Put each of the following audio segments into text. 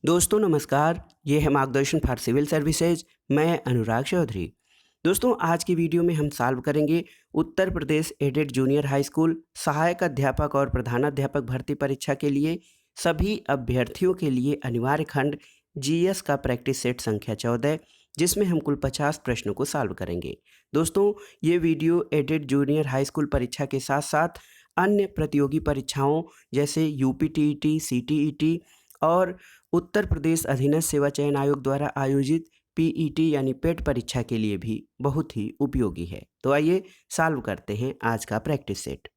दोस्तों नमस्कार, ये है मार्गदर्शन फॉर सिविल सर्विसेज। मैं अनुराग चौधरी। दोस्तों आज की वीडियो में हम सॉल्व करेंगे Uttar Pradesh added junior high school सहायक अध्यापक और प्रधानाध्यापक भर्ती परीक्षा के लिए सभी अभ्यर्थियों के लिए अनिवार्य खंड जीएस का प्रैक्टिस सेट संख्या 14, जिसमें हम कुल 50 प्रश्नों को सॉल्व करेंगे। दोस्तों ये video aided junior high school परीक्षा के साथ साथ अन्य प्रतियोगी परीक्षाओं जैसे यूपीटीईटी, सीटीईटी और उत्तर प्रदेश अधीनस्थ सेवा चयन आयोग द्वारा आयोजित पीईटी यानी पेट परीक्षा के लिए भी बहुत ही उपयोगी है। तो आइए सॉल्व करते हैं आज का प्रैक्टिस सेट।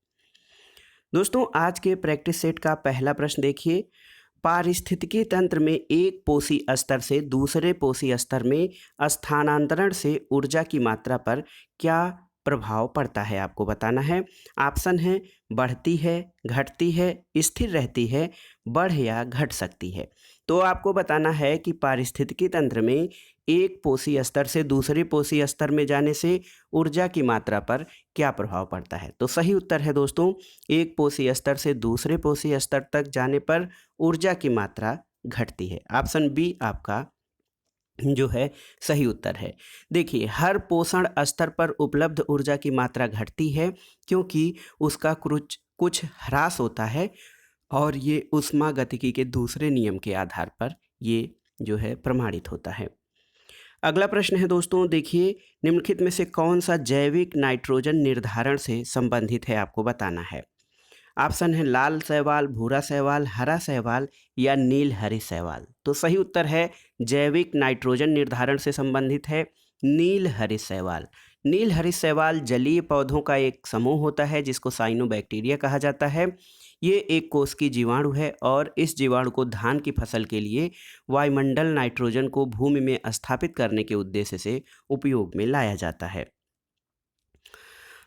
दोस्तों आज के प्रैक्टिस सेट का पहला प्रश्न देखिए। पारिस्थितिकी तंत्र में एक पोषी स्तर से दूसरे पोषी स्तर में स्थानांतरण से ऊर्जा की मात्रा पर क्या प्रभाव पड़ता है, आपको बताना है। ऑप्शन है बढ़ती है, घटती है, स्थिर रहती है, बढ़ या घट सकती है। तो आपको बताना है कि पारिस्थितिकी तंत्र में एक पोषी स्तर से दूसरे पोषी स्तर में जाने से ऊर्जा की मात्रा पर क्या प्रभाव पड़ता है। तो सही उत्तर है दोस्तों, एक पोषी स्तर से दूसरे पोषी स्तर तक जाने पर ऊर्जा की मात्रा घटती है। ऑप्शन बी आपका जो है सही उत्तर है। देखिए हर पोषण स्तर पर उपलब्ध ऊर्जा की मात्रा घटती है क्योंकि उसका कुछ कुछ ह्रास होता है और ये ऊष्मागतिकी के दूसरे नियम के आधार पर ये जो है प्रमाणित होता है। अगला प्रश्न है दोस्तों, देखिए निम्नलिखित में से कौन सा जैविक नाइट्रोजन निर्धारण से संबंधित है, आपको बताना है। ऑप्शन है लाल शैवाल, भूरा शैवाल, हरा शैवाल या नील हरी शैवाल। तो सही उत्तर है जैविक नाइट्रोजन निर्धारण से संबंधित है नील हरी शैवाल। नील हरी शैवाल जलीय पौधों का एक समूह होता है जिसको साइनोबैक्टीरिया कहा जाता है। ये एक कोश की जीवाणु है और इस जीवाणु को धान की फसल के लिए वायुमंडल नाइट्रोजन को भूमि में स्थापित करने के उद्देश्य से उपयोग में लाया जाता है।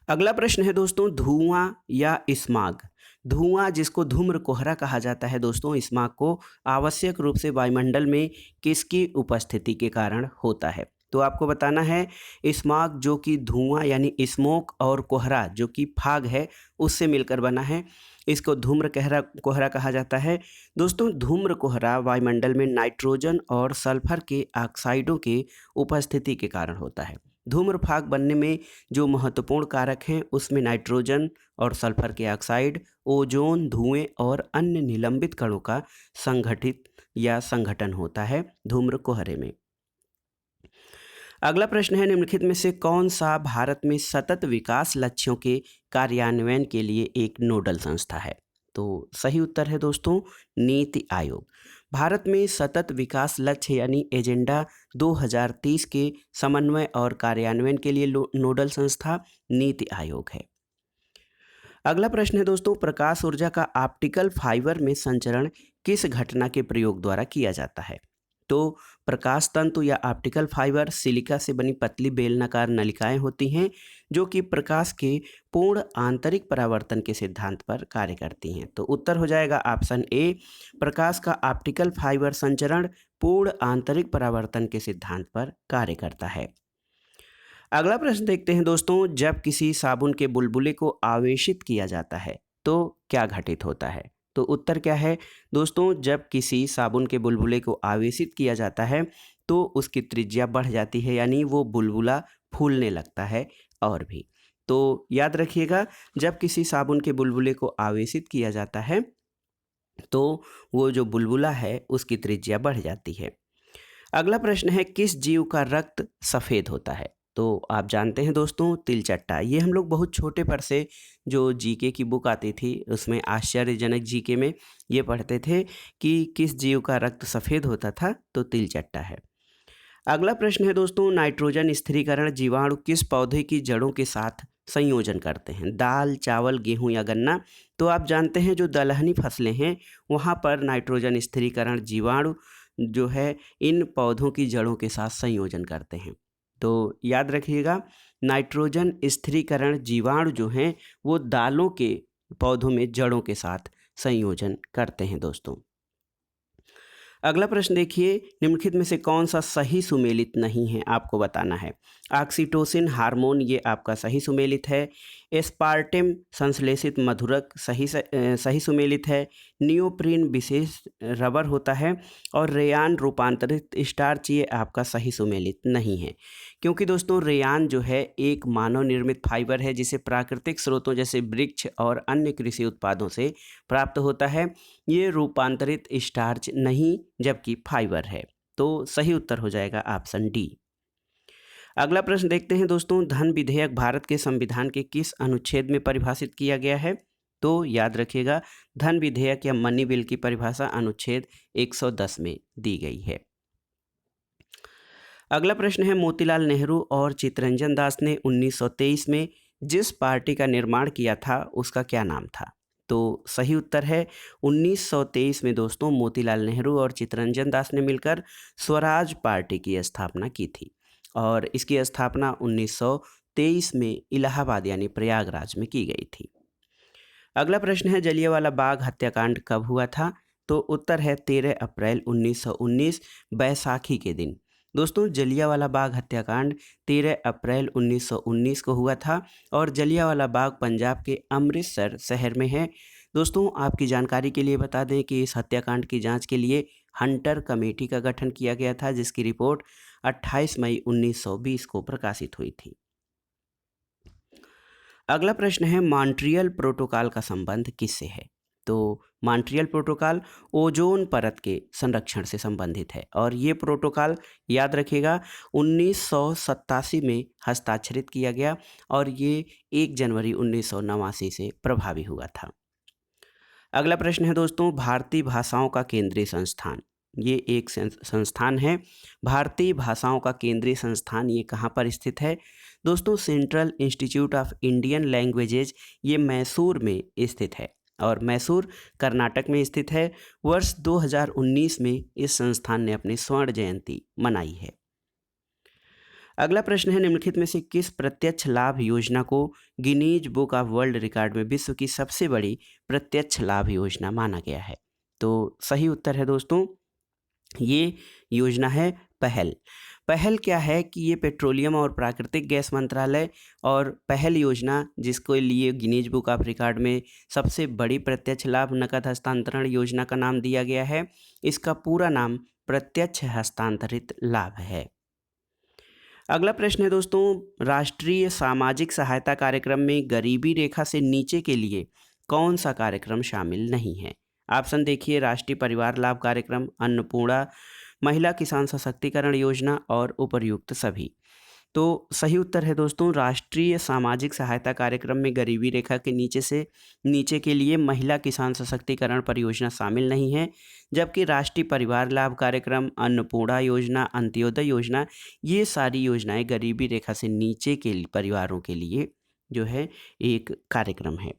अगला प्रश्न है दोस्तों, धुआं या स्माग। धुआं जिसको धूम्र कोहरा कहा जाता है दोस्तों, स्माग को आवश्यक रूप से वायुमंडल में किसकी उपस्थिति के कारण होता है। तो आपको बताना है स्माग जो कि धुआं यानी स्मोक और कोहरा जो कि फाग है उससे मिलकर बना है, इसको धूम्र कोहरा कोहरा कहा जाता है। दोस्तों धूम्र कोहरा वायुमंडल में नाइट्रोजन और सल्फर के ऑक्साइडों के उपस्थिति के कारण होता है। धूम्र फाग बनने में जो महत्वपूर्ण कारक हैं उसमें नाइट्रोजन और सल्फर के ऑक्साइड, ओजोन, धुएं और अन्य निलंबित कणों का संगठित या संगठन होता है धूम्र कोहरे में। अगला प्रश्न है निम्नलिखित में से कौन सा भारत में सतत विकास लक्ष्यों के कार्यान्वयन के लिए एक नोडल संस्था है। तो सही उत्तर है दोस्तों नीति आयोग। भारत में सतत विकास लक्ष्य यानी एजेंडा 2030 के समन्वय और कार्यान्वयन के लिए नोडल संस्था नीति आयोग है। अगला प्रश्न है दोस्तों, प्रकाश ऊर्जा का ऑप्टिकल फाइबर में संचरण किस घटना के प्रयोग द्वारा किया जाता है। तो प्रकाश तंतु या ऑप्टिकल फाइबर सिलिका से बनी पतली बेलनाकार नलिकाएं होती हैं जो कि प्रकाश के पूर्ण आंतरिक परावर्तन के सिद्धांत पर कार्य करती हैं। तो उत्तर हो जाएगा ऑप्शन ए, प्रकाश का ऑप्टिकल फाइबर संचरण पूर्ण आंतरिक परावर्तन के सिद्धांत पर कार्य करता है। अगला प्रश्न देखते हैं दोस्तों, जब किसी साबुन के बुलबुले को आवेशित किया जाता है तो क्या घटित होता है। तो उत्तर क्या है दोस्तों, जब किसी साबुन के बुलबुले को आवेशित किया जाता है तो उसकी त्रिज्या बढ़ जाती है यानी वो बुलबुला फूलने लगता है। और भी तो याद रखिएगा, जब किसी साबुन के बुलबुले को आवेशित किया जाता है तो वो जो बुलबुला है उसकी त्रिज्या बढ़ जाती है। अगला प्रश्न है, किस जीव का रक्त सफ़ेद होता है। तो आप जानते हैं दोस्तों तिलचट्टा। ये हम लोग बहुत छोटे पर से जो जीके की बुक आती थी उसमें आश्चर्यजनक जीके में ये पढ़ते थे कि किस जीव का रक्त सफ़ेद होता था, तो तिलचट्टा है। अगला प्रश्न है दोस्तों, नाइट्रोजन स्थिरीकरण जीवाणु किस पौधे की जड़ों के साथ संयोजन करते हैं। दाल, चावल, गेहूं या गन्ना। तो आप जानते हैं जो दलहनी फसलें हैं वहाँ पर नाइट्रोजन स्थिरीकरण जीवाणु जो है इन पौधों की जड़ों के साथ संयोजन करते हैं। तो याद रखिएगा नाइट्रोजन स्थिरीकरण जीवाणु जो हैं वो दालों के पौधों में जड़ों के साथ संयोजन करते हैं दोस्तों। अगला प्रश्न देखिए, निम्नलिखित में से कौन सा सही सुमेलित नहीं है, आपको बताना है। ऑक्सीटोसिन हार्मोन ये आपका सही सुमेलित है। एस्पार्टेम संश्लेषित मधुरक सही सुमेलित है। नियोप्रीन विशेष रबर होता है और रेयान रूपांतरित स्टार्च ये आपका सही सुमेलित नहीं है, क्योंकि दोस्तों रेयान जो है एक मानव निर्मित फाइबर है जिसे प्राकृतिक स्रोतों जैसे वृक्ष और अन्य कृषि उत्पादों से प्राप्त होता है। ये रूपांतरित स्टार्च नहीं जबकि फाइबर है। तो सही उत्तर हो जाएगा ऑप्शन डी। अगला प्रश्न देखते हैं दोस्तों, धन विधेयक भारत के संविधान के किस अनुच्छेद में परिभाषित किया गया है? तो याद रखिएगा, धन विधेयक या मनी बिल की परिभाषा अनुच्छेद 110 में दी गई है। अगला प्रश्न है, मोतीलाल नेहरू और चित्तरंजन दास ने 1923 में जिस पार्टी का निर्माण किया था उसका क्या नाम था? तो सही उत्तर है 1923 में दोस्तों मोतीलाल नेहरू और चित्तरंजन दास ने मिलकर स्वराज पार्टी की स्थापना की थी और इसकी स्थापना 1923 में इलाहाबाद यानी प्रयागराज में की गई थी। अगला प्रश्न है, जलियांवाला बाग हत्याकांड कब हुआ था? तो उत्तर है 13 अप्रैल 1919 बैसाखी के दिन। दोस्तों जलियांवाला बाग हत्याकांड 13 अप्रैल 1919 को हुआ था और जलियांवाला बाग पंजाब के अमृतसर शहर में है। दोस्तों आपकी जानकारी के लिए बता दें कि इस हत्याकांड की जांच के लिए हंटर कमेटी का गठन किया गया था, जिसकी रिपोर्ट 28 मई 1920 को प्रकाशित हुई थी। अगला प्रश्न है, मॉन्ट्रियल प्रोटोकॉल का संबंध किससे है? तो मॉन्ट्रियल प्रोटोकॉल ओजोन परत के संरक्षण से संबंधित है और ये प्रोटोकॉल याद रखिएगा 1987 में हस्ताक्षरित किया गया और ये 1 जनवरी 1989 से प्रभावी हुआ था। अगला प्रश्न है दोस्तों, भारतीय भाषाओं का केंद्रीय संस्थान, ये एक संस्थान है। भारतीय भाषाओं का केंद्रीय संस्थान ये कहाँ पर स्थित है? दोस्तों central institute of Indian languages ये मैसूर में स्थित है और मैसूर कर्नाटक में स्थित है। वर्ष 2019 में इस संस्थान ने अपनी स्वर्ण जयंती मनाई है। अगला प्रश्न है, निम्नलिखित में से किस प्रत्यक्ष लाभ योजना को Guinness book of world record में विश्व की सबसे बड़ी प्रत्यक्ष लाभ योजना माना गया है? तो सही उत्तर है दोस्तों, ये योजना है पहल। पहल क्या है कि ये पेट्रोलियम और प्राकृतिक गैस मंत्रालय और पहल योजना जिसको लिए गिनीज बुक ऑफ रिकॉर्ड में सबसे बड़ी प्रत्यक्ष लाभ नकद हस्तांतरण योजना का नाम दिया गया है। इसका पूरा नाम प्रत्यक्ष हस्तांतरित लाभ है। अगला प्रश्न है दोस्तों, राष्ट्रीय सामाजिक सहायता कार्यक्रम में गरीबी रेखा से नीचे के लिए कौन सा कार्यक्रम शामिल नहीं है? ऑप्शन देखिए, राष्ट्रीय परिवार लाभ कार्यक्रम, अन्नपूर्णा, महिला किसान सशक्तिकरण योजना और उपर्युक्त सभी। तो सही उत्तर है दोस्तों, राष्ट्रीय सामाजिक सहायता कार्यक्रम में गरीबी रेखा के नीचे से नीचे के लिए महिला किसान सशक्तिकरण परियोजना शामिल नहीं है, जबकि राष्ट्रीय परिवार लाभ कार्यक्रम, अन्नपूर्णा योजना, अंत्योदय योजना ये सारी योजनाएं गरीबी रेखा से नीचे के परिवारों के लिए जो है एक कार्यक्रम है।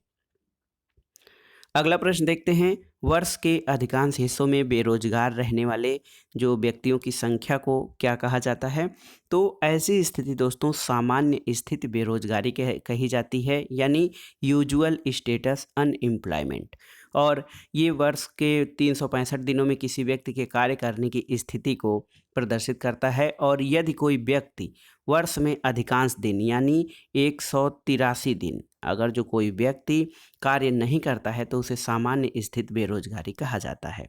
अगला प्रश्न देखते हैं, वर्ष के अधिकांश हिस्सों में बेरोजगार रहने वाले जो व्यक्तियों की संख्या को क्या कहा जाता है? तो ऐसी स्थिति दोस्तों सामान्य स्थिति बेरोजगारी कही जाती है, यानी यूजुअल स्टेटस अनएम्प्लॉयमेंट। और ये वर्ष के 365 दिनों में किसी व्यक्ति के कार्य करने की स्थिति को प्रदर्शित करता है और यदि कोई व्यक्ति वर्ष में अधिकांश दिन यानी 183 दिन अगर जो कोई व्यक्ति कार्य नहीं करता है तो उसे सामान्य स्थिति बेरोजगारी कहा जाता है।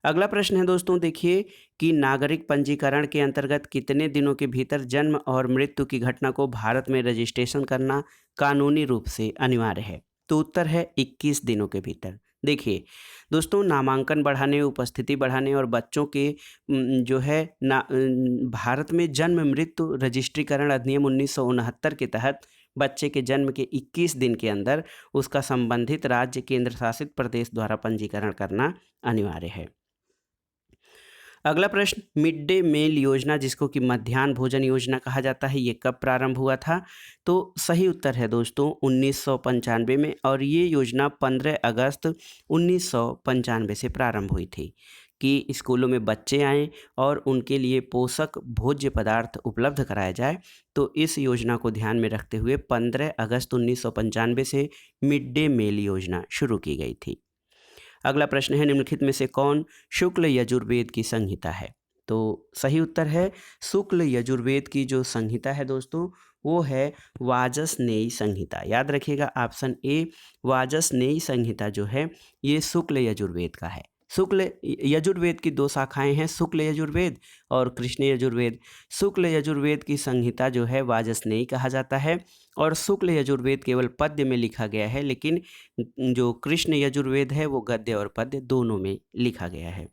अगला प्रश्न है दोस्तों, देखिए कि नागरिक पंजीकरण के अंतर्गत कितने दिनों के भीतर जन्म और मृत्यु की घटना को भारत में रजिस्ट्रेशन करना कानूनी रूप से अनिवार्य है? तो उत्तर है 21 दिनों के भीतर। देखिए दोस्तों, नामांकन बढ़ाने, उपस्थिति बढ़ाने और बच्चों के जो है भारत में जन्म मृत्यु रजिस्ट्रीकरण अधिनियम 1969 के तहत बच्चे के जन्म के 21 दिन के अंदर उसका संबंधित राज्य केंद्र शासित प्रदेश द्वारा पंजीकरण करना अनिवार्य है। अगला प्रश्न, मिड डे मील योजना जिसको कि मध्याह्न भोजन योजना कहा जाता है, ये कब प्रारंभ हुआ था? तो सही उत्तर है दोस्तों 1995 में और ये योजना 15 अगस्त 1995 से प्रारंभ हुई थी कि स्कूलों में बच्चे आएँ और उनके लिए पोषक भोज्य पदार्थ उपलब्ध कराया जाए। तो इस योजना को ध्यान में रखते हुए 15 अगस्त 1995 से मिड डे मील योजना शुरू की गई थी। अगला प्रश्न है, निम्नलिखित में से कौन शुक्ल यजुर्वेद की संहिता है? तो सही उत्तर है शुक्ल यजुर्वेद की जो संहिता है दोस्तों वो है वाजसनेयी संहिता। याद रखिएगा ऑप्शन ए वाजसनेयी संहिता जो है ये शुक्ल यजुर्वेद का है। शुक्ल यजुर्वेद की दो शाखाएं हैं, शुक्ल यजुर्वेद और कृष्ण यजुर्वेद। शुक्ल यजुर्वेद की संहिता जो है वाजसनेयी कहा जाता है और शुक्ल यजुर्वेद केवल पद्य में लिखा गया है, लेकिन जो कृष्ण यजुर्वेद है वो गद्य और पद्य दोनों में लिखा गया है।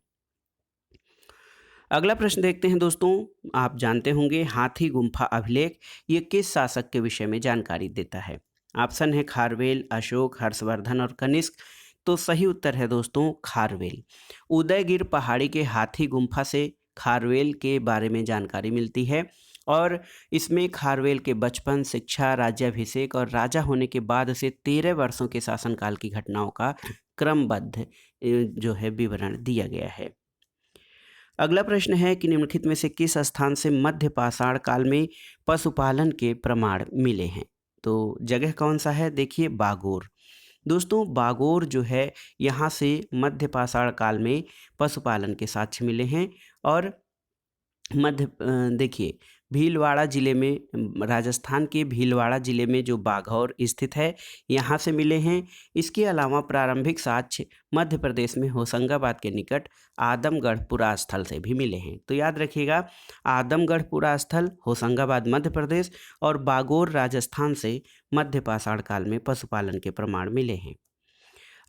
अगला प्रश्न देखते हैं दोस्तों, आप जानते होंगे हाथी गुम्फा अभिलेख ये किस शासक के विषय में जानकारी देता है? ऑप्शन है खारवेल, अशोक, हर्षवर्धन और कनिष्क। तो सही उत्तर है दोस्तों खारवेल। उदयगिर पहाड़ी के हाथी गुम्फा से खारवेल के बारे में जानकारी मिलती है और इसमें खारवेल के बचपन, शिक्षा, राज्याभिषेक और राजा होने के बाद से 13 वर्षों के शासनकाल की घटनाओं का क्रमबद्ध जो है विवरण दिया गया है। अगला प्रश्न है कि निम्नलिखित में से किस स्थान से मध्य पाषाण काल में पशुपालन के प्रमाण मिले हैं? तो जगह कौन सा है? देखिए बागोर। दोस्तों बागोर जो है यहाँ से मध्य पाषाण काल में पशुपालन के साक्ष्य मिले हैं और देखिए भीलवाड़ा ज़िले में, राजस्थान के भीलवाड़ा ज़िले में जो बाघौर स्थित है यहाँ से मिले हैं। इसके अलावा प्रारंभिक साक्ष्य मध्य प्रदेश में होशंगाबाद के निकट आदमगढ़ पुरा स्थल से भी मिले हैं। तो याद रखिएगा आदमगढ़ पुरा स्थल होशंगाबाद मध्य प्रदेश और बागोर राजस्थान से मध्य पाषाण काल में पशुपालन के प्रमाण मिले हैं।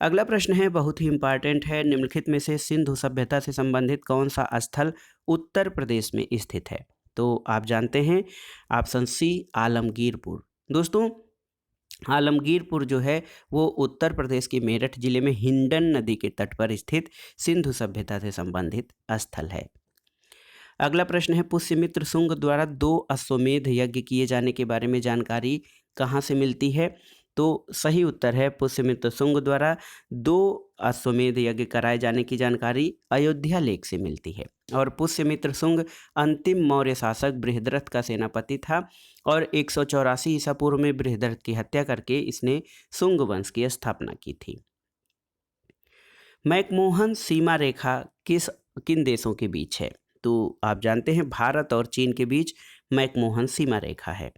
अगला प्रश्न है बहुत ही इम्पॉर्टेंट है, निम्नलिखित में से सिंधु सभ्यता से संबंधित कौन सा स्थल उत्तर प्रदेश में स्थित है? तो आप जानते हैं ऑप्शन सी आलमगीरपुर। दोस्तों आलमगीरपुर जो है वो उत्तर प्रदेश के मेरठ जिले में हिंडन नदी के तट पर स्थित सिंधु सभ्यता से संबंधित स्थल है। अगला प्रश्न है पुष्यमित्र शुंग द्वारा 2 अश्वमेध यज्ञ किए जाने के बारे में जानकारी कहाँ से मिलती है? तो सही उत्तर है पुष्यमित्र शुंग द्वारा 2 अश्वमेध यज्ञ कराए जाने की जानकारी अयोध्या लेख से मिलती है और पुष्यमित्र शुंग अंतिम मौर्य शासक बृहद्रथ का सेनापति था और 184 ईसा पूर्व में बृहद्रथ की हत्या करके इसने शुंग वंश की स्थापना की थी। मैकमोहन सीमा रेखा किन देशों के बीच है? तो आप जानते हैं भारत और चीन के बीच मैकमोहन सीमा रेखा है।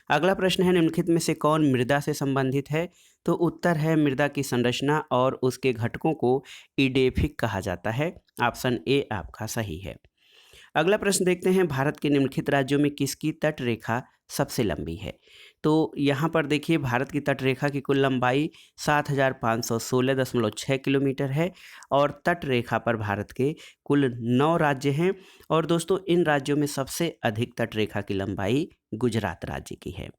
अगला प्रश्न है निम्नलिखित में से कौन मृदा से संबंधित है? तो उत्तर है मृदा की संरचना और उसके घटकों को इडेफिक कहा जाता है। ऑप्शन ए आपका सही है। अगला प्रश्न देखते हैं भारत के निम्नलिखित राज्यों में किसकी तट रेखा सबसे लंबी है? तो यहाँ पर देखिए भारत की तट रेखा की कुल लंबाई 7516.6 किलोमीटर है और तट रेखा पर भारत के कुल 9 राज्य हैं और दोस्तों इन राज्यों में सबसे अधिक तट रेखा की लंबाई गुजरात राज्य की है।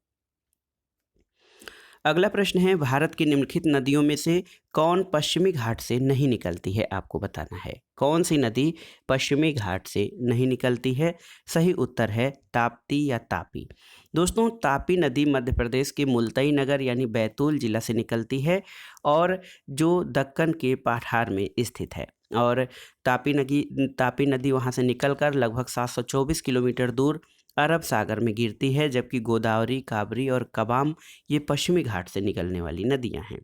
अगला प्रश्न है भारत की निम्नलिखित नदियों में से कौन पश्चिमी घाट से नहीं निकलती है? आपको बताना है कौन सी नदी पश्चिमी घाट से नहीं निकलती है। सही उत्तर है ताप्ती या तापी। दोस्तों तापी नदी मध्य प्रदेश के मुल्ताई नगर यानी बैतूल जिला से निकलती है और जो दक्कन के पठार में स्थित है और तापी नदी वहाँ से निकलकर लगभग 724 किलोमीटर दूर अरब सागर में गिरती है, जबकि गोदावरी, काबरी और कबाम ये पश्चिमी घाट से निकलने वाली नदियां हैं।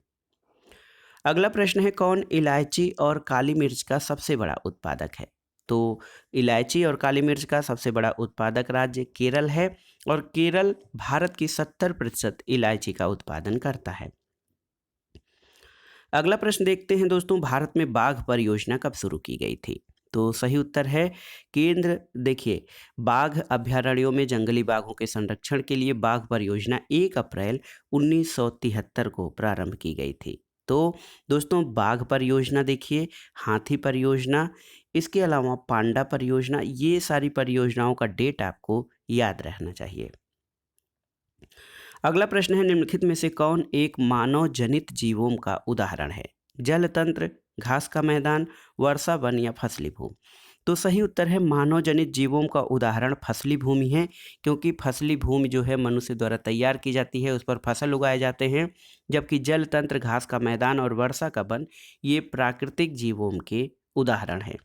अगला प्रश्न है कौन इलायची और काली मिर्च का सबसे बड़ा उत्पादक है? तो इलायची और काली मिर्च का सबसे बड़ा उत्पादक राज्य केरल है और केरल भारत की 70% इलायची का उत्पादन करता है। अगला प्रश्न देखते हैं दोस्तों भारत में बाघ परियोजना कब शुरू की गई थी? तो सही उत्तर है केंद्र। देखिए बाघ अभ्यारण्यों में जंगली बाघों के संरक्षण के लिए बाघ परियोजना 1 अप्रैल 1973 को प्रारंभ की गई थी। तो दोस्तों बाघ परियोजना देखिए, हाथी परियोजना, इसके अलावा पांडा परियोजना, ये सारी परियोजनाओं का डेट आपको याद रहना चाहिए। अगला प्रश्न है निम्नलिखित में से कौन एक मानव जनित जीवों का उदाहरण है? जल तंत्र, घास का मैदान, वर्षा वन या फसली भूमि। तो सही उत्तर है मानव जनित जीवों का उदाहरण फसली भूमि है, क्योंकि फसली भूमि जो है मनुष्य द्वारा तैयार की जाती है, उस पर फसल उगाए जाते हैं, जबकि जल तंत्र, घास का मैदान और वर्षा का वन ये प्राकृतिक जीवों के उदाहरण हैं।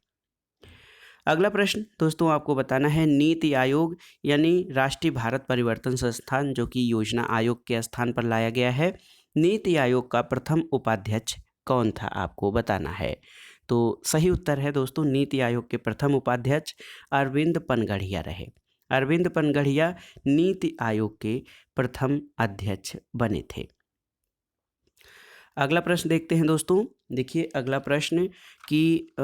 अगला प्रश्न दोस्तों आपको बताना है नीति आयोग यानी राष्ट्रीय भारत परिवर्तन संस्थान जो कि योजना आयोग के स्थान पर लाया गया है, नीति आयोग का प्रथम उपाध्यक्ष कौन था, आपको बताना है। तो सही उत्तर है दोस्तों, नीति आयोग के प्रथम उपाध्यक्ष अरविंद पनगढ़िया रहे। अरविंद पनगढ़िया नीति आयोग के प्रथम अध्यक्ष बने थे। अगला प्रश्न देखते हैं दोस्तों। देखिए अगला प्रश्न कि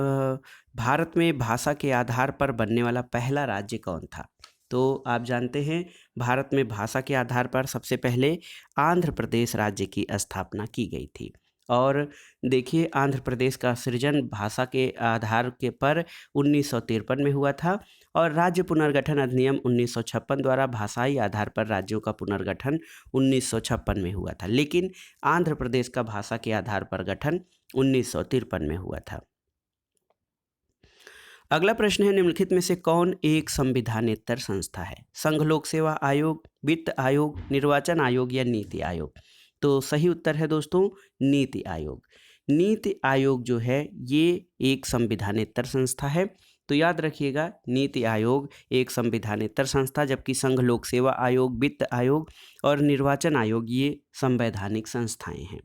भारत में भाषा के आधार पर बनने वाला पहला राज्य कौन था। तो आप जानते हैं भारत में भाषा के आधार पर सबसे पहले आंध्र प्रदेश राज्य की स्थापना की गई थी। और देखिए आंध्र प्रदेश का सृजन भाषा के आधार के पर 1953 में हुआ था और राज्य पुनर्गठन अधिनियम 1956 द्वारा भाषाई आधार पर राज्यों का पुनर्गठन 1956 में हुआ था, लेकिन आंध्र प्रदेश का भाषा के आधार पर गठन 1953 में हुआ था। अगला प्रश्न है, निम्नलिखित में से कौन एक संविधानेतर संस्था है। संघ लोक सेवा आयोग, वित्त आयोग, निर्वाचन आयोग या नीति आयोग। तो सही उत्तर है दोस्तों नीति आयोग। नीति आयोग जो है ये एक संविधानेतर संस्था है। तो याद रखिएगा नीति आयोग एक संविधानेतर संस्था, जबकि संघ लोक सेवा आयोग, वित्त आयोग और निर्वाचन आयोग ये संवैधानिक संस्थाएं हैं।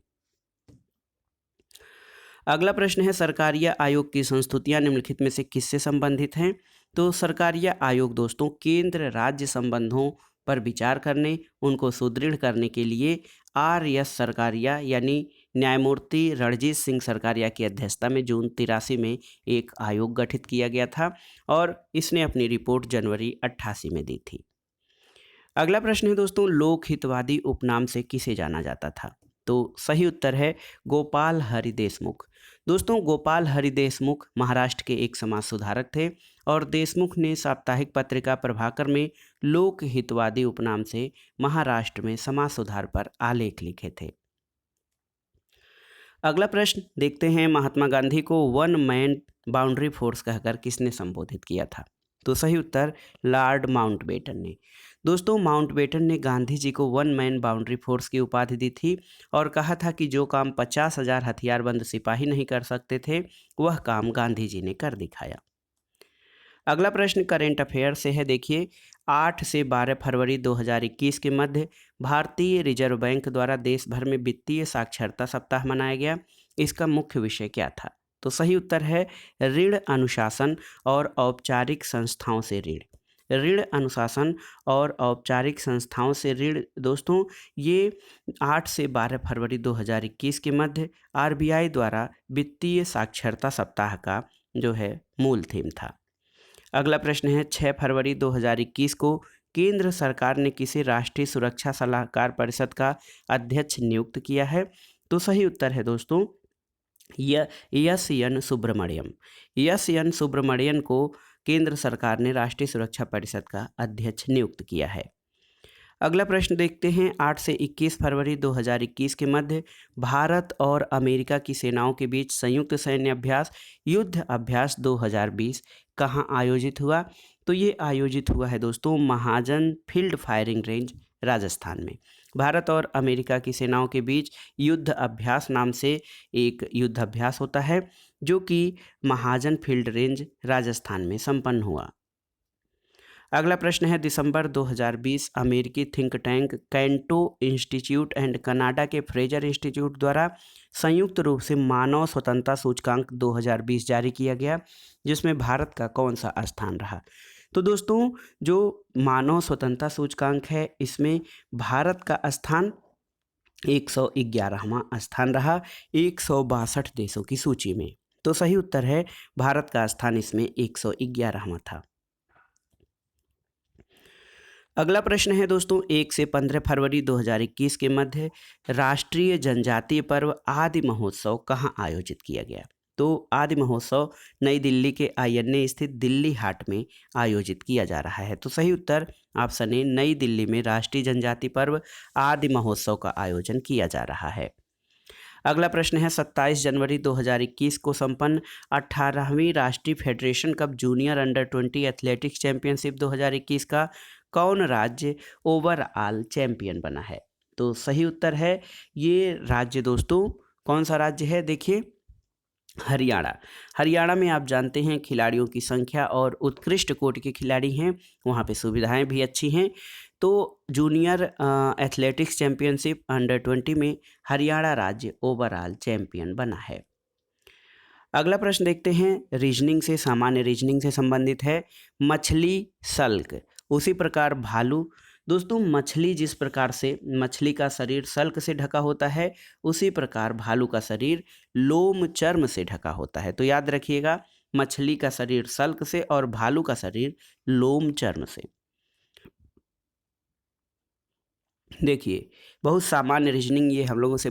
अगला प्रश्न है, सरकारिया आयोग की संस्तुतियां निम्नलिखित में से किससे संबंधित हैं। तो सरकारिया आयोग दोस्तों केंद्र राज्य संबंधों पर विचार करने, उनको सुदृढ़ करने के लिए RS सरकारिया यानी न्यायमूर्ति रणजीत सिंह सरकारिया की अध्यक्षता में जून 83 में एक आयोग गठित किया गया था और इसने अपनी रिपोर्ट जनवरी 88 में दी थी। अगला प्रश्न है दोस्तों, लोक हितवादी उपनाम से किसे जाना जाता था। तो सही उत्तर है गोपाल हरि देशमुख। दोस्तों गोपाल हरि देशमुख महाराष्ट्र के एक समाज सुधारक थे और देशमुख ने साप्ताहिक पत्रिका प्रभाकर में लोक हितवादी उपनाम से महाराष्ट्र में समाज सुधार पर आलेख लिखे थे। अगला प्रश्न देखते हैं, महात्मा गांधी को वन मैन बाउंड्री फोर्स कहकर किसने संबोधित किया था। तो सही उत्तर लॉर्ड माउंटबेटन ने। दोस्तों माउंटबेटन ने गांधी जी को वन मैन बाउंड्री फोर्स की उपाधि दी थी और कहा था कि जो काम 50,000 हथियारबंद सिपाही नहीं कर सकते थे वह काम गांधी जी ने कर दिखाया। अगला प्रश्न करेंट अफेयर से है। देखिए 8 से 12 फरवरी 2021 के मध्य भारतीय रिजर्व बैंक द्वारा देश भर में वित्तीय साक्षरता सप्ताह मनाया गया। इसका मुख्य विषय क्या था। तो सही उत्तर है ऋण अनुशासन और औपचारिक संस्थाओं से ऋण। ऋण अनुशासन और औपचारिक संस्थाओं से ऋण दोस्तों ये 8 से 12 फरवरी 2021 के मध्य RBI द्वारा वित्तीय साक्षरता सप्ताह का जो है मूल थीम था। अगला प्रश्न है, 6 फरवरी 2021 को केंद्र सरकार ने किसे राष्ट्रीय सुरक्षा सलाहकार परिषद का अध्यक्ष नियुक्त किया है। तो सही उत्तर है दोस्तों एस.एन. सुब्रमण्यम। एस.एन. सुब्रमण्यम को केंद्र सरकार ने राष्ट्रीय सुरक्षा परिषद का अध्यक्ष नियुक्त किया है। अगला प्रश्न देखते हैं, 8 से 21 फरवरी 2021 के मध्य भारत और अमेरिका की सेनाओं के बीच संयुक्त सैन्य अभ्यास युद्ध अभ्यास 2020 कहाँ आयोजित हुआ। तो ये आयोजित हुआ है दोस्तों महाजन फील्ड फायरिंग रेंज राजस्थान में। भारत और अमेरिका की सेनाओं के बीच युद्ध अभ्यास नाम से एक युद्ध अभ्यास होता है जो कि महाजन फील्ड रेंज राजस्थान में संपन्न हुआ। अगला प्रश्न है, दिसंबर 2020 अमेरिकी think tank canto institute and Canada के फ्रेजर इंस्टीट्यूट द्वारा संयुक्त रूप से मानव स्वतंत्रता सूचकांक 2020 जारी किया गया, जिसमें भारत का कौन सा स्थान रहा। तो दोस्तों जो मानव स्वतंत्रता सूचकांक है इसमें भारत का स्थान 111वां स्थान रहा 162 देशों की सूची में। तो सही उत्तर है भारत का स्थान इसमें 111वां था। अगला प्रश्न है दोस्तों, 1 से 15 फरवरी 2021 के मध्य राष्ट्रीय जनजातीय पर्व आदि महोत्सव कहाँ आयोजित किया गया। तो आदि महोत्सव नई दिल्ली के INA स्थित दिल्ली हाट में आयोजित किया जा रहा है। तो सही उत्तर ऑप्शन ए नई दिल्ली में राष्ट्रीय जनजातीय पर्व आदि महोत्सव का आयोजन किया जा रहा है। अगला प्रश्न है, 27 जनवरी 2021 को संपन्न 18वीं राष्ट्रीय federation cup junior under 20 athletics championship 2021 का कौन राज्य ओवरऑल चैंपियन बना है। तो सही उत्तर है ये राज्य दोस्तों कौन सा राज्य है। देखिए हरियाणा। हरियाणा में आप जानते हैं खिलाड़ियों की संख्या और उत्कृष्ट कोटि के खिलाड़ी हैं, वहाँ पे सुविधाएं भी अच्छी हैं। तो तो जूनियर एथलेटिक्स चैंपियनशिप अंडर 20 में हरियाणा राज्य ओवरऑल चैंपियन बना है। अगला प्रश्न देखते हैं, रीजनिंग से, सामान्य रीजनिंग से संबंधित है। मछली सल्क, उसी प्रकार भालू। दोस्तों मछली जिस प्रकार से, मछली का शरीर सल्क से ढका होता है, उसी प्रकार भालू का शरीर लोम चर्म से ढका होता है। तो याद रखिएगा, मछली का शरीर सल्क से और भालू का शरीर लोम चर्म से। देखिए बहुत सामान्य रीजनिंग, ये हम लोगों से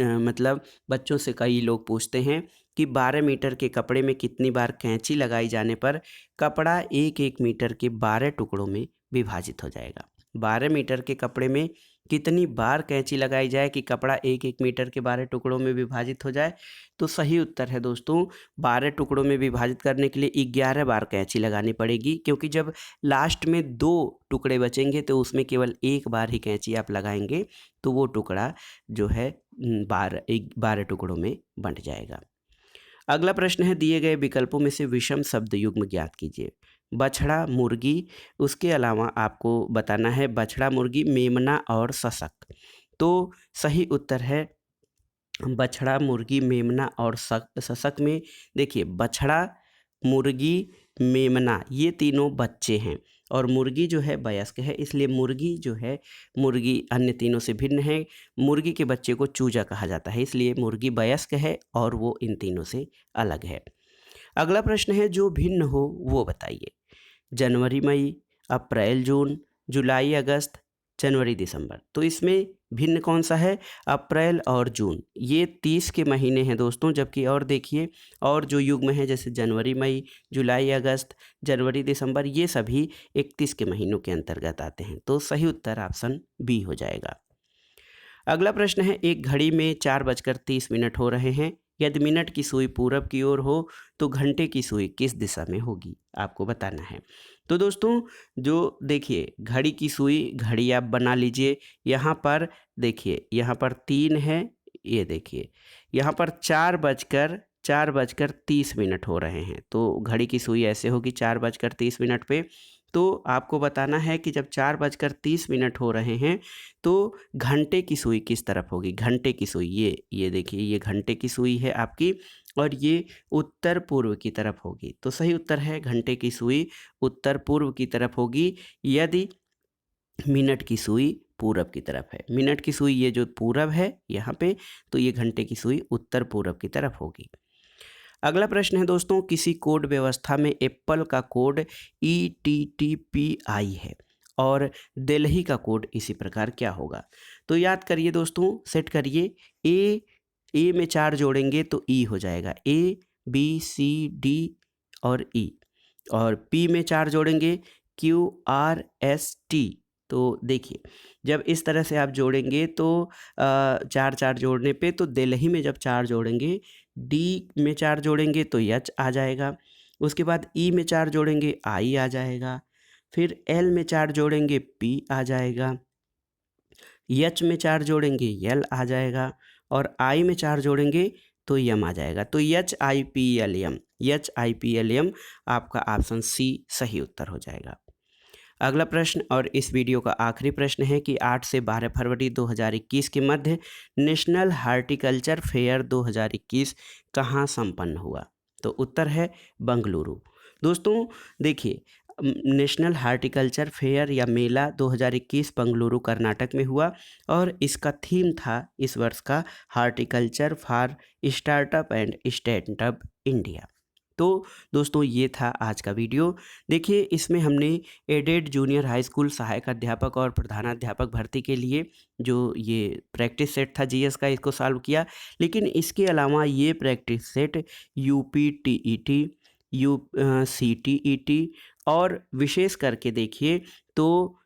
मतलब बच्चों से कई लोग पूछते हैं कि 12 मीटर के कपड़े में कितनी बार कैंची लगाई जाने पर कपड़ा 1-1 मीटर के 12 टुकड़ों में विभाजित हो जाएगा। 12 मीटर के कपड़े में कितनी बार कैंची लगाई जाए कि कपड़ा 1-1 मीटर के 12 टुकड़ों में विभाजित हो जाए? तो सही उत्तर है दोस्तों, 12 टुकड़ों में विभाजित करने के लिए 11 बार कैंची लगानी पड़ेगी, क्योंकि जब लास्ट में 2 टुकड़े बचेंगे तो उसमें केवल 1 बार ही कैंची आप लगाएंगे, तो वो टुकड़ा जो है 12 टुकड़ों में बंट जाएगा। अगला प्रश्न है, दिए गए विकल्पों में से विषम शब्द युग्म ज्ञात कीजिए। बछड़ा, मुर्गी, उसके अलावा आपको बताना है बछड़ा, मुर्गी, मेमना और सशक। तो सही उत्तर है बछड़ा, मुर्गी, मेमना और सशक में देखिए बछड़ा, मुर्गी, मेमना ये तीनों बच्चे हैं और मुर्गी जो है वयस्क है, इसलिए मुर्गी जो है, मुर्गी अन्य तीनों से भिन्न है। मुर्गी के बच्चे को चूजा कहा जाता है, इसलिए मुर्गी वयस्क है और वो इन तीनों से अलग है। अगला प्रश्न है, जो भिन्न हो वो बताइए। जनवरी मई, अप्रैल जून, जुलाई अगस्त, जनवरी दिसंबर। तो इसमें भिन्न कौन सा है? अप्रैल और जून, ये 30 के महीने हैं दोस्तों, जबकि और देखिए और जो युग्म है जैसे जनवरी मई, जुलाई अगस्त, जनवरी दिसंबर, ये सभी 31 के महीनों के अंतर्गत आते हैं। तो सही उत्तर ऑप्शन बी हो जाएगा। अगला प्रश्न है, एक घड़ी में 4:30 हो रहे हैं, यदि मिनट की सुई पूरब की ओर हो तो घंटे की सुई किस दिशा में होगी? आपको बताना है। तो दोस्तों जो देखिए घड़ी की सुई, घड़ी आप बना लीजिए, यहाँ पर देखिए, यहाँ पर 3 है, ये देखिए यहाँ पर 4:30 हो रहे हैं, तो घड़ी की सुई ऐसे होगी 4:30 पे। तो आपको बताना है कि जब 4:30 हो रहे हैं तो घंटे की सुई किस तरफ होगी? घंटे की सुई ये देखिए, ये घंटे की सुई है आपकी और ये उत्तर पूर्व की तरफ होगी। तो सही उत्तर है घंटे की सुई उत्तर पूर्व की तरफ होगी, यदि मिनट की सुई पूरब की तरफ है। मिनट की सुई ये जो पूरब है यहाँ पे, तो ये घंटे की सुई उत्तर पूरब की तरफ होगी। अगला प्रश्न है दोस्तों, किसी कोड व्यवस्था में एप्पल का कोड ETTPI है और दिल्ली का कोड इसी प्रकार क्या होगा? तो याद करिए दोस्तों, सेट करिए, ए में 4 जोड़ेंगे तो ई हो जाएगा, ABCD और ई, और पी में 4 जोड़ेंगे QRST। तो देखिए जब इस तरह से आप जोड़ेंगे तो 4 जोड़ने पे, तो दिल्ली में जब 4 जोड़ेंगे, डी में 4 जोड़ेंगे तो एच आ जाएगा, उसके बाद ई में 4 जोड़ेंगे आई आ जाएगा, फिर एल में 4 जोड़ेंगे पी आ जाएगा, एच में 4 जोड़ेंगे यल आ जाएगा और आई में 4 जोड़ेंगे तो यम आ जाएगा। तो HIPLM आपका ऑप्शन सी सही उत्तर हो जाएगा। अगला प्रश्न और इस वीडियो का आखिरी प्रश्न है कि 8 से 12 फरवरी 2021 के मध्य नेशनल हार्टिकल्चर फेयर 2021 कहाँ संपन्न हुआ? तो उत्तर है बंगलुरु। दोस्तों देखिए नेशनल हार्टिकल्चर फेयर या मेला 2021 बंगलुरु कर्नाटक में हुआ और इसका थीम था इस वर्ष का horticulture for startup and stand up India. तो दोस्तों ये था आज का वीडियो। देखिए इसमें हमने एडेड जूनियर हाई स्कूल सहायक अध्यापक और प्रधानाध्यापक भर्ती के लिए जो ये प्रैक्टिस सेट था जीएस का, इसको सॉल्व किया, लेकिन इसके अलावा ये प्रैक्टिस सेट UPTET, CTET और विशेष करके देखिए तो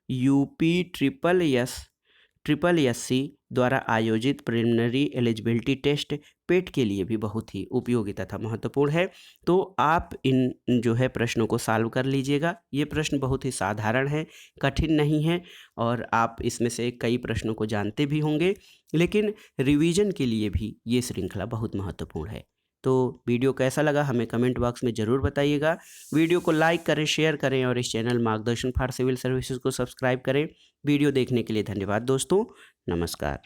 UPSSC द्वारा आयोजित प्रिलिमिनरी एलिजिबिलिटी टेस्ट पेट के लिए भी बहुत ही उपयोगी तथा महत्वपूर्ण है। तो आप इन जो है प्रश्नों को सॉल्व कर लीजिएगा। ये प्रश्न बहुत ही साधारण है, कठिन नहीं है और आप इसमें से कई प्रश्नों को जानते भी होंगे, लेकिन रिवीजन के लिए भी ये श्रृंखला बहुत महत्वपूर्ण है। तो वीडियो कैसा लगा हमें कमेंट बॉक्स में ज़रूर बताइएगा। वीडियो को लाइक करें, शेयर करें और इस चैनल मार्गदर्शन फॉर सिविल सर्विसेज को सब्सक्राइब करें। वीडियो देखने के लिए धन्यवाद दोस्तों। नमस्कार।